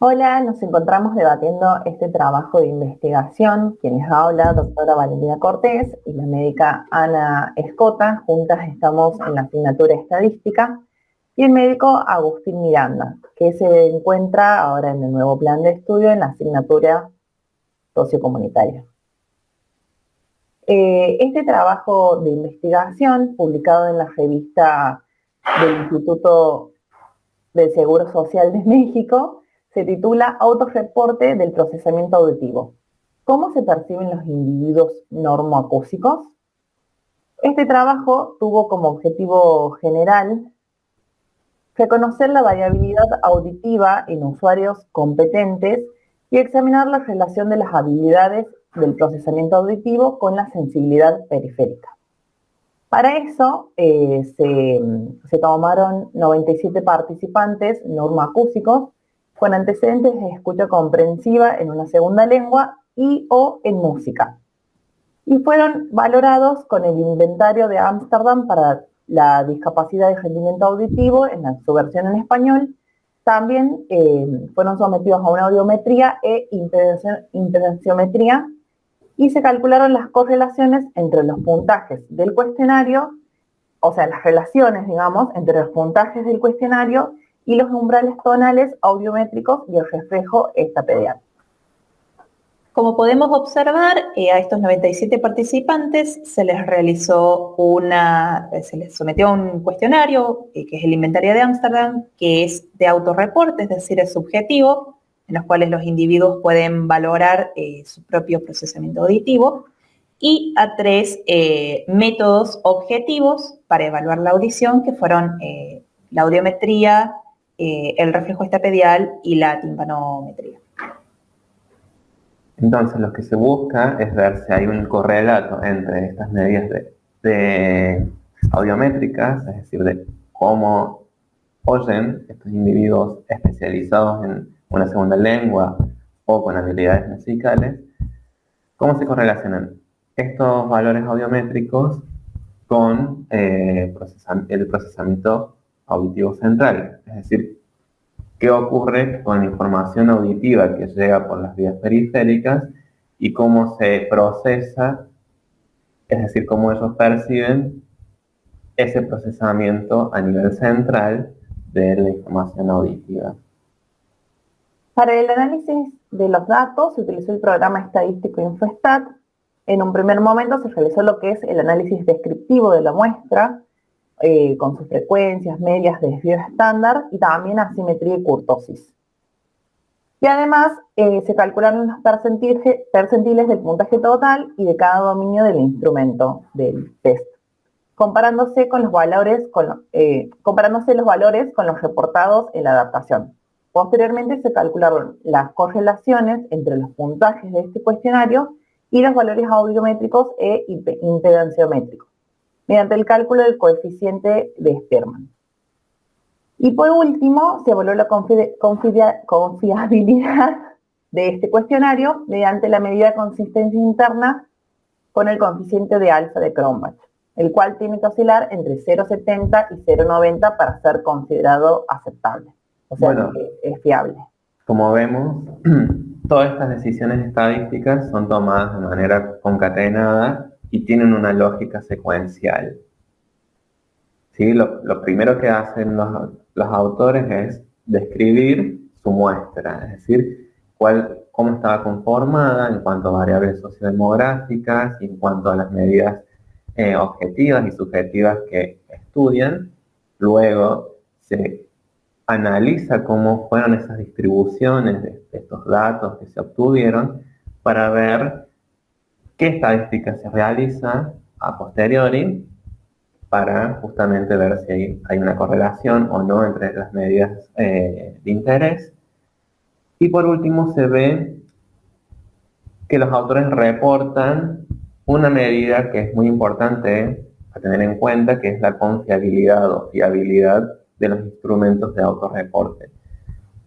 Hola, nos encontramos debatiendo este trabajo de investigación. Quienes habla, doctora Valentina Cortés y la médica Ana Escota. Juntas estamos en la asignatura Estadística. Y el médico Agustín Miranda, que se encuentra ahora en el nuevo plan de estudio en la asignatura Sociocomunitaria. Este trabajo de investigación, publicado en la revista del Instituto del Seguro Social de México, se titula Autorreporte del procesamiento auditivo. ¿Cómo se perciben los individuos normoacúsicos? Este trabajo tuvo como objetivo general reconocer la variabilidad auditiva en usuarios competentes y examinar la relación de las habilidades del procesamiento auditivo con la sensibilidad periférica. Para eso se tomaron 97 participantes normoacúsicos con antecedentes de escucha comprensiva en una segunda lengua y o en música. Y fueron valorados con el inventario de Ámsterdam para la discapacidad de rendimiento auditivo en su versión en español. También fueron sometidos a una audiometría e impedenciometría y se calcularon las correlaciones entre los puntajes del cuestionario, o sea, las relaciones, digamos, entre los puntajes del cuestionario y los umbrales tonales audiométricos y el reflejo estapedial. Como podemos observar, a estos 97 participantes se les sometió a un cuestionario, que es el inventario de Ámsterdam, que es de autorreporte, es decir, es subjetivo, en los cuales los individuos pueden valorar su propio procesamiento auditivo, y a 3 métodos objetivos para evaluar la audición, que fueron la audiometría, el reflejo estapedial y la timpanometría. Entonces, lo que se busca es ver si hay un correlato entre estas medidas de audiométricas, es decir, de cómo oyen estos individuos especializados en una segunda lengua o con habilidades musicales, cómo se correlacionan estos valores audiométricos con el procesamiento auditivo central, es decir, qué ocurre con la información auditiva que llega por las vías periféricas y cómo se procesa, es decir, cómo ellos perciben ese procesamiento a nivel central de la información auditiva. Para el análisis de los datos se utilizó el programa estadístico Infostat. En un primer momento se realizó lo que es el análisis descriptivo de la muestra, con sus frecuencias, medias, desvío estándar y también asimetría y kurtosis. Y además se calcularon los percentiles del puntaje total y de cada dominio del instrumento del test, comparándose los valores con los reportados en la adaptación. Posteriormente se calcularon las correlaciones entre los puntajes de este cuestionario y los valores audiométricos e impedenciométricos, mediante el cálculo del coeficiente de Spearman. Y por último, se evaluó la confiabilidad de este cuestionario mediante la medida de consistencia interna con el coeficiente de alfa de Cronbach, el cual tiene que oscilar entre 0,70 y 0,90 para ser considerado aceptable. O sea, bueno, que es fiable. Como vemos, todas estas decisiones estadísticas son tomadas de manera concatenada y tienen una lógica secuencial. ¿Sí? Lo primero que hacen los autores es describir su muestra, es decir, cómo estaba conformada en cuanto a variables sociodemográficas y en cuanto a las medidas objetivas y subjetivas que estudian. Luego se analiza cómo fueron esas distribuciones de estos datos que se obtuvieron para ver qué estadística se realiza a posteriori para justamente ver si hay una correlación o no entre las medidas de interés. Y por último se ve que los autores reportan una medida que es muy importante a tener en cuenta, que es la confiabilidad o fiabilidad de los instrumentos de autorreporte.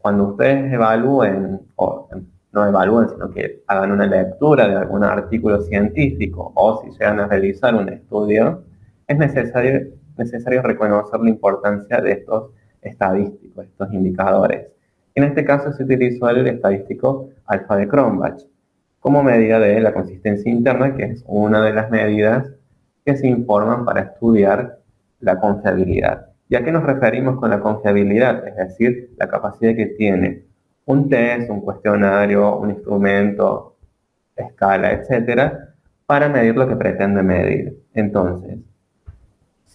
Cuando ustedes evalúen, o no evalúen, sino que hagan una lectura de algún artículo científico o si llegan a realizar un estudio, es necesario reconocer la importancia de estos estadísticos, estos indicadores. En este caso se utilizó el estadístico alfa de Cronbach como medida de la consistencia interna, que es una de las medidas que se informan para estudiar la confiabilidad. ¿Y a qué nos referimos con la confiabilidad? Es decir, la capacidad que tiene un test, un cuestionario, un instrumento, escala, etcétera, para medir lo que pretende medir. Entonces,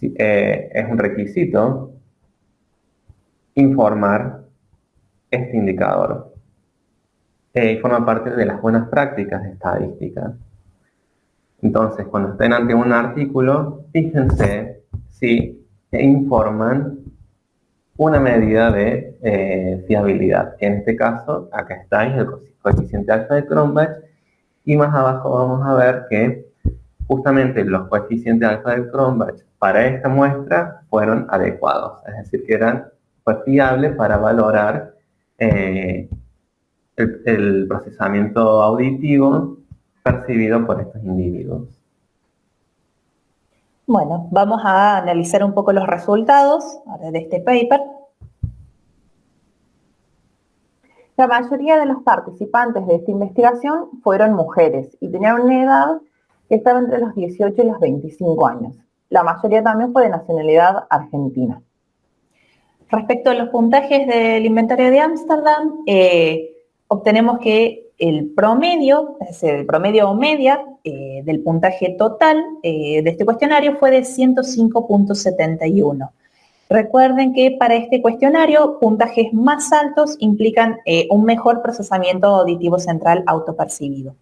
es un requisito informar este indicador. Y forma parte de las buenas prácticas de estadística. Entonces, cuando estén ante un artículo, fíjense si informan una medida de fiabilidad. En este caso, acá está el coeficiente alfa de Cronbach, y más abajo vamos a ver que justamente los coeficientes alfa de Cronbach para esta muestra fueron adecuados, es decir, que fue fiable para valorar el procesamiento auditivo percibido por estos individuos. Bueno, vamos a analizar un poco los resultados ahora de este paper. La mayoría de los participantes de esta investigación fueron mujeres y tenían una edad que estaba entre los 18 y los 25 años. La mayoría también fue de nacionalidad argentina. Respecto a los puntajes del inventario de Ámsterdam, obtenemos que el promedio, es decir, el promedio o media del puntaje total de este cuestionario fue de 105.71. Recuerden que para este cuestionario, puntajes más altos implican un mejor procesamiento auditivo central autopercibido.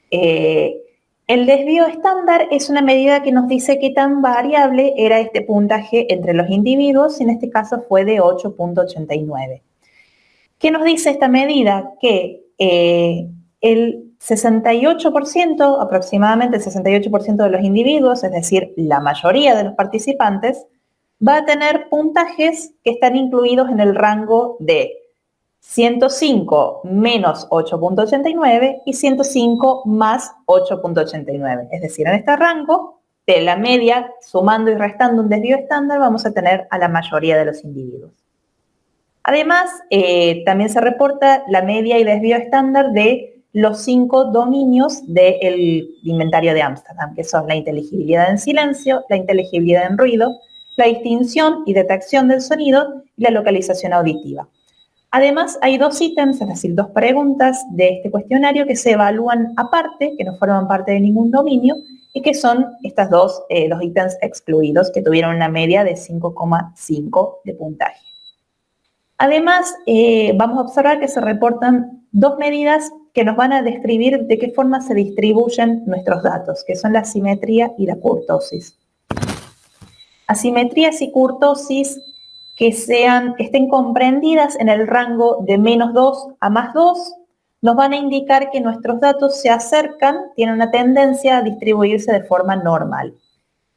El desvío estándar es una medida que nos dice qué tan variable era este puntaje entre los individuos, y en este caso fue de 8.89. ¿Qué nos dice esta medida? Que el 68%, aproximadamente el 68% de los individuos, es decir, la mayoría de los participantes, va a tener puntajes que están incluidos en el rango de 105 menos 8.89 y 105 más 8.89. Es decir, en este rango de la media, sumando y restando un desvío estándar, vamos a tener a la mayoría de los individuos. Además, también se reporta la media y desvío estándar de los 5 dominios del inventario de Ámsterdam, que son la inteligibilidad en silencio, la inteligibilidad en ruido, la distinción y detección del sonido y la localización auditiva. Además, hay 2 ítems, es decir, 2 preguntas de este cuestionario que se evalúan aparte, que no forman parte de ningún dominio, y que son estos dos ítems excluidos, que tuvieron una media de 5,5 de puntaje. Además, vamos a observar que se reportan 2 medidas que nos van a describir de qué forma se distribuyen nuestros datos, que son la asimetría y la kurtosis. Asimetrías y kurtosis que estén comprendidas en el rango de -2 a +2 nos van a indicar que nuestros datos se acercan, tienen una tendencia a distribuirse de forma normal.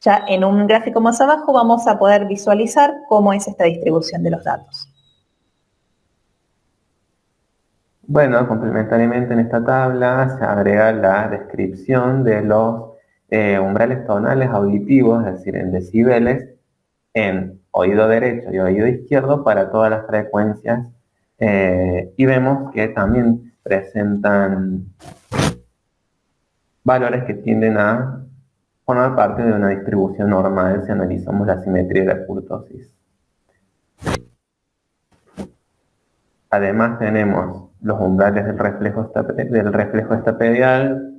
Ya en un gráfico más abajo vamos a poder visualizar cómo es esta distribución de los datos. Bueno, complementariamente en esta tabla se agrega la descripción de los umbrales tonales auditivos, es decir, en decibeles, en oído derecho y oído izquierdo para todas las frecuencias, y vemos que también presentan valores que tienden a formar parte de una distribución normal si analizamos la simetría y la kurtosis. Además tenemos los umbrales del reflejo estapedial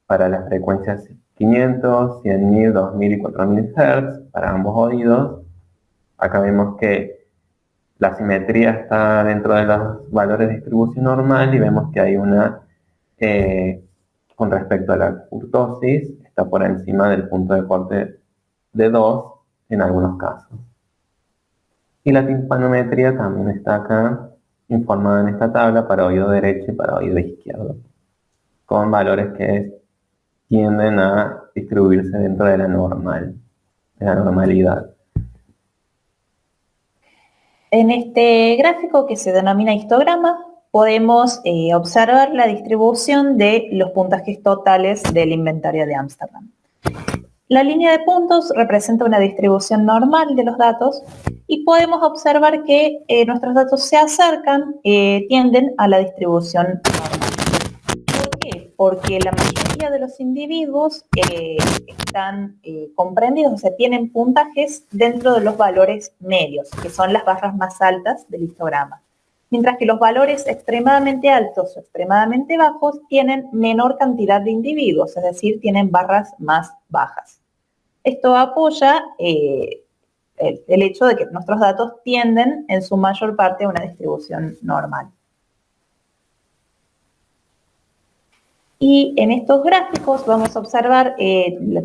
para las frecuencias 500, 100.000, 2.000 y 4.000 Hz para ambos oídos. Acá vemos que la simetría está dentro de los valores de distribución normal y vemos que hay una, con respecto a la kurtosis, está por encima del punto de corte de 2 en algunos casos. Y la timpanometría también está acá, informada en esta tabla para oído derecho y para oído izquierdo, con valores que tienden a distribuirse dentro de la normalidad. En este gráfico, que se denomina histograma, podemos observar la distribución de los puntajes totales del inventario de Ámsterdam. La línea de puntos representa una distribución normal de los datos y podemos observar que nuestros datos se acercan, tienden a la distribución normal. ¿Por qué? Porque la mayoría de los individuos están comprendidos, o sea, tienen puntajes dentro de los valores medios, que son las barras más altas del histograma. Mientras que los valores extremadamente altos o extremadamente bajos tienen menor cantidad de individuos, es decir, tienen barras más bajas. Esto apoya el hecho de que nuestros datos tienden en su mayor parte a una distribución normal. Y en estos gráficos vamos a observar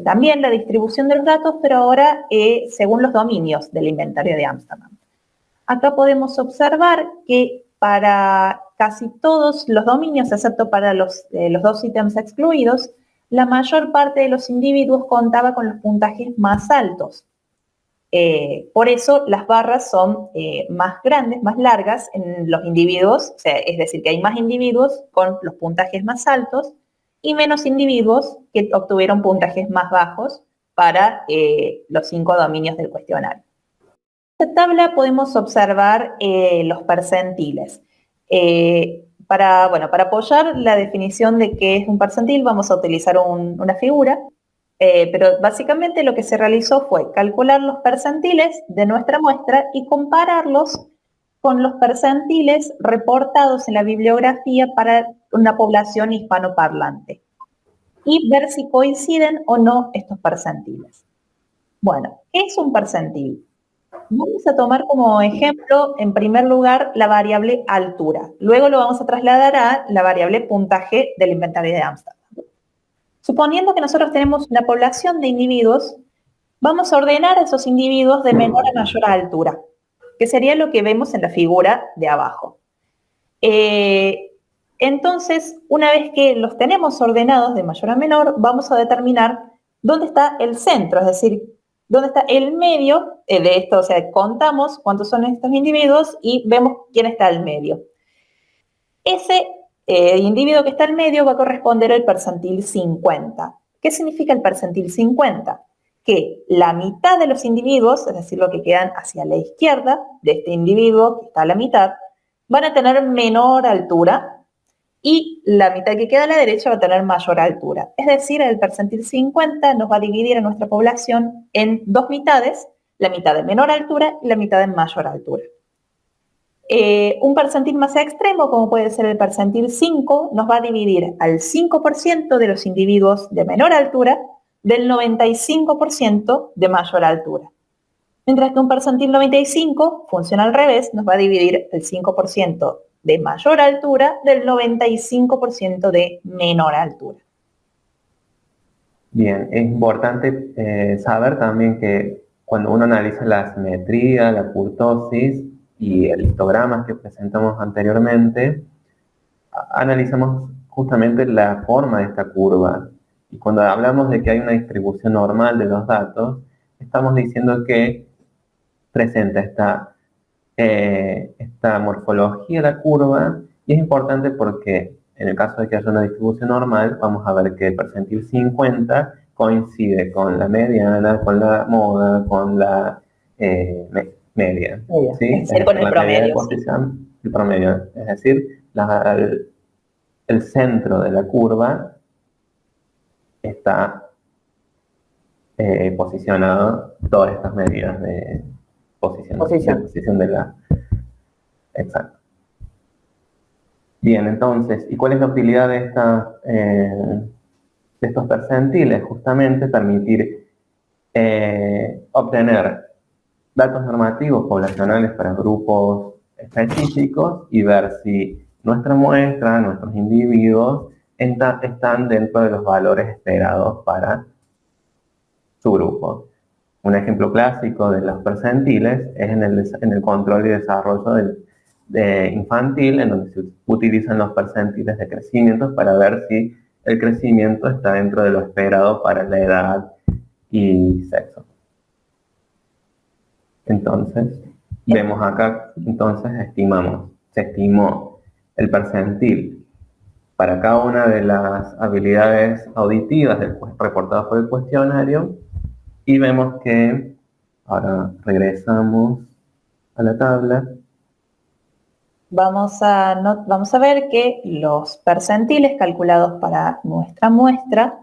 también la distribución de los datos, pero ahora según los dominios del inventario de Ámsterdam. Acá podemos observar que para casi todos los dominios, excepto para los dos ítems excluidos, la mayor parte de los individuos contaba con los puntajes más altos. Por eso las barras son más grandes, más largas en los individuos, o sea, es decir, que hay más individuos con los puntajes más altos y menos individuos que obtuvieron puntajes más bajos para los 5 dominios del cuestionario. En esta tabla podemos observar los percentiles. Para apoyar la definición de qué es un percentil vamos a utilizar una figura, pero básicamente lo que se realizó fue calcular los percentiles de nuestra muestra y compararlos con los percentiles reportados en la bibliografía para una población hispanoparlante y ver si coinciden o no estos percentiles. Bueno, ¿qué es un percentil? Vamos a tomar como ejemplo, en primer lugar, la variable altura. Luego lo vamos a trasladar a la variable puntaje del inventario de Ámsterdam. Suponiendo que nosotros tenemos una población de individuos, vamos a ordenar a esos individuos de menor a mayor altura, que sería lo que vemos en la figura de abajo. Entonces, una vez que los tenemos ordenados de mayor a menor, vamos a determinar dónde está el centro, es decir, dónde está el medio de esto, o sea, contamos cuántos son estos individuos y vemos quién está al medio. Ese individuo que está al medio va a corresponder al percentil 50. ¿Qué significa el percentil 50? Que la mitad de los individuos, es decir, lo que quedan hacia la izquierda de este individuo que está a la mitad, van a tener menor altura y la mitad que queda a la derecha va a tener mayor altura. Es decir, el percentil 50 nos va a dividir a nuestra población en dos mitades, la mitad de menor altura y la mitad de mayor altura. Un percentil más extremo, como puede ser el percentil 5, nos va a dividir al 5% de los individuos de menor altura del 95% de mayor altura. Mientras que un percentil 95 funciona al revés, nos va a dividir el 5% de mayor altura del 95% de menor altura. Bien, es importante saber también que cuando uno analiza la asimetría, la kurtosis y el histograma que presentamos anteriormente, analizamos justamente la forma de esta curva. Y cuando hablamos de que hay una distribución normal de los datos, estamos diciendo que presenta esta morfología de la curva, y es importante porque en el caso de que haya una distribución normal, vamos a ver que el percentil 50 coincide con la mediana, con la moda, con la media. ¿Sí? Es decir, con el promedio. El promedio, es decir, el centro de la curva está posicionado todas estas medidas de posición de la... Exacto. Bien, entonces, ¿y cuál es la utilidad de estos percentiles? Justamente permitir obtener datos normativos poblacionales para grupos específicos y ver si nuestra muestra, nuestros individuos, están dentro de los valores esperados para su grupo. Un ejemplo clásico de los percentiles es en el control y desarrollo infantil, en donde se utilizan los percentiles de crecimiento para ver si el crecimiento está dentro de lo esperado para la edad y sexo. Entonces, vemos acá, entonces se estimó el percentil para cada una de las habilidades auditivas reportadas por el cuestionario Y vemos que, ahora regresamos a la tabla. Vamos a ver que los percentiles calculados para nuestra muestra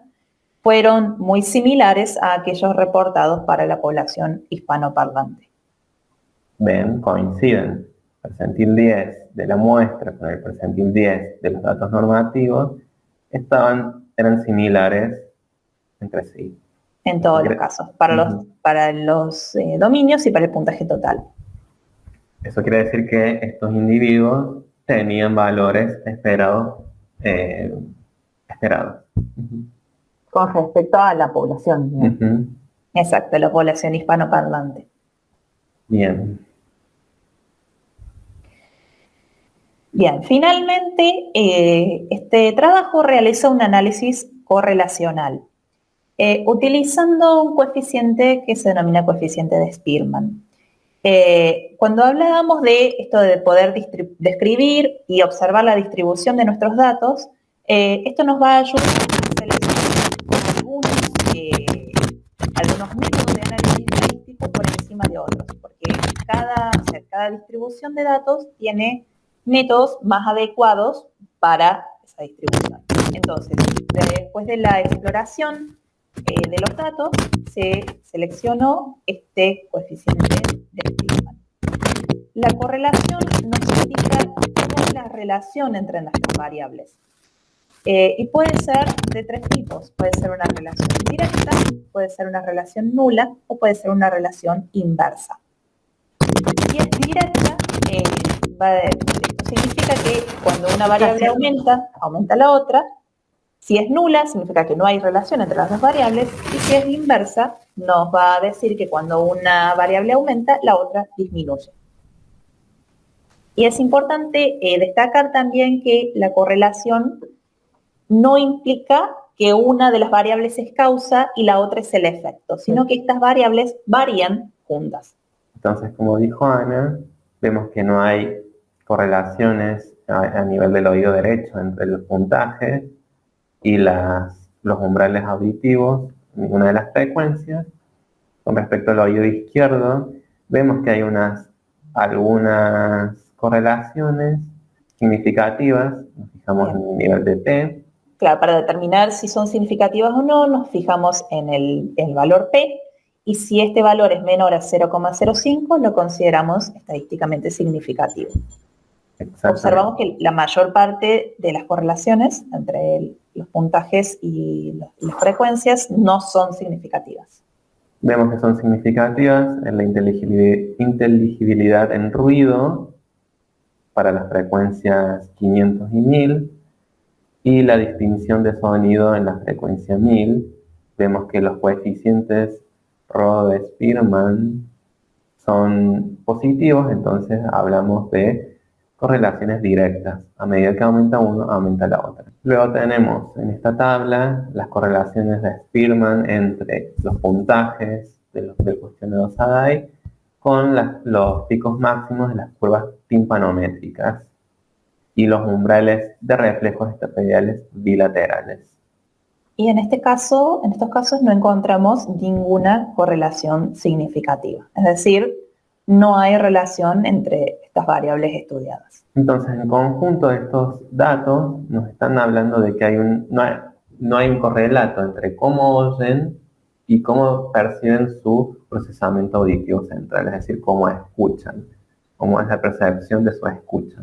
fueron muy similares a aquellos reportados para la población hispanoparlante. Ven, coinciden. Percentil 10 de la muestra con el percentil 10 de los datos normativos eran similares entre sí. En todos los casos, para los dominios y para el puntaje total. Eso quiere decir que estos individuos tenían valores esperados. Con respecto a la población. Exacto, la población hispanoparlante. Bien. Bien, finalmente, este trabajo realiza un análisis correlacional, utilizando un coeficiente que se denomina coeficiente de Spearman. Cuando hablábamos de esto de poder describir y observar la distribución de nuestros datos, esto nos va a ayudar a seleccionar algunos métodos de análisis estadístico por encima de otros, porque cada distribución de datos tiene métodos más adecuados para esa distribución. Entonces, después de la exploración de los datos, se seleccionó este coeficiente de Spearman. La correlación nos indica cómo es la relación entre nuestras variables. Y puede ser de tres tipos. Puede ser una relación directa, puede ser una relación nula o puede ser una relación inversa. Si es directa, esto significa que cuando una variable aumenta la otra. Si es nula, significa que no hay relación entre las dos variables, y si es inversa, nos va a decir que cuando una variable aumenta, la otra disminuye. Y es importante destacar también que la correlación no implica que una de las variables es causa y la otra es el efecto, sino que estas variables varían juntas. Entonces, como dijo Ana, vemos que no hay correlaciones a nivel del oído derecho entre los puntajes y los umbrales auditivos, ninguna de las frecuencias. Con respecto al oído izquierdo, vemos que hay algunas correlaciones significativas. Nos fijamos en el nivel de P. Claro, para determinar si son significativas o no, nos fijamos en el valor P, y si este valor es menor a 0,05, lo consideramos estadísticamente significativo. Observamos que la mayor parte de las correlaciones entre los puntajes y las frecuencias no son significativas. Vemos que son significativas en la inteligibilidad en ruido para las frecuencias 500 y 1000 y la distinción de sonido en la frecuencia 1000. Vemos que los coeficientes Rho de Spearman son positivos, entonces hablamos de correlaciones directas. A medida que aumenta uno, aumenta la otra. Luego tenemos en esta tabla las correlaciones de Spearman entre los puntajes del cuestionario SADAI con los picos máximos de las curvas timpanométricas y los umbrales de reflejos estapediales bilaterales. Y en estos casos no encontramos ninguna correlación significativa. Es decir, no hay relación entre estas variables estudiadas. Entonces, en conjunto de estos datos, nos están hablando de que no hay un correlato entre cómo oyen y cómo perciben su procesamiento auditivo central, es decir, cómo escuchan, cómo es la percepción de su escucha.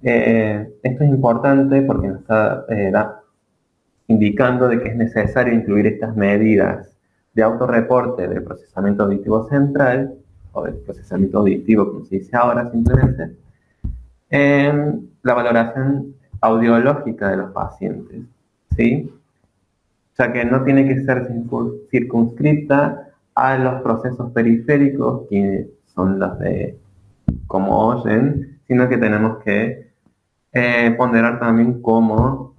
Esto es importante porque nos está indicando de que es necesario incluir estas medidas de autorreporte del procesamiento auditivo central, o del procesamiento auditivo, como se dice ahora simplemente, en la valoración audiológica de los pacientes, ¿sí? O sea que no tiene que ser circunscripta a los procesos periféricos, que son los de cómo oyen, sino que tenemos que ponderar también cómo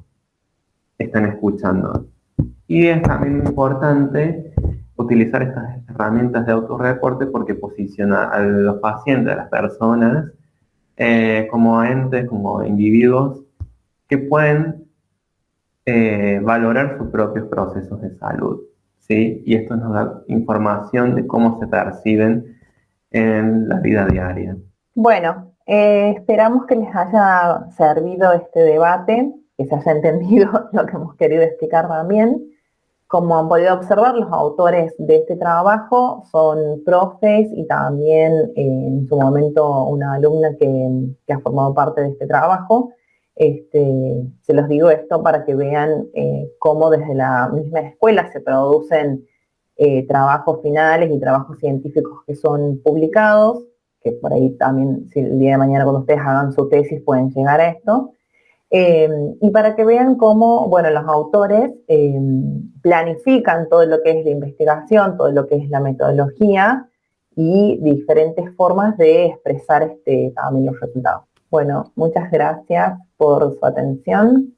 están escuchando. Y es también importante utilizar estas herramientas de autorreporte porque posiciona a los pacientes, a las personas, como entes, como individuos que pueden valorar sus propios procesos de salud, ¿sí? Y esto nos da información de cómo se perciben en la vida diaria. Bueno, esperamos que les haya servido este debate, que se haya entendido lo que hemos querido explicar también. Como han podido observar, los autores de este trabajo son profes y también en su momento una alumna que ha formado parte de este trabajo. Se los digo esto para que vean cómo desde la misma escuela se producen trabajos finales y trabajos científicos que son publicados, que por ahí también, si el día de mañana cuando ustedes hagan su tesis pueden llegar a esto. Y para que vean cómo, bueno, los autores planifican todo lo que es la investigación, todo lo que es la metodología y diferentes formas de expresar también los resultados. Bueno, muchas gracias por su atención.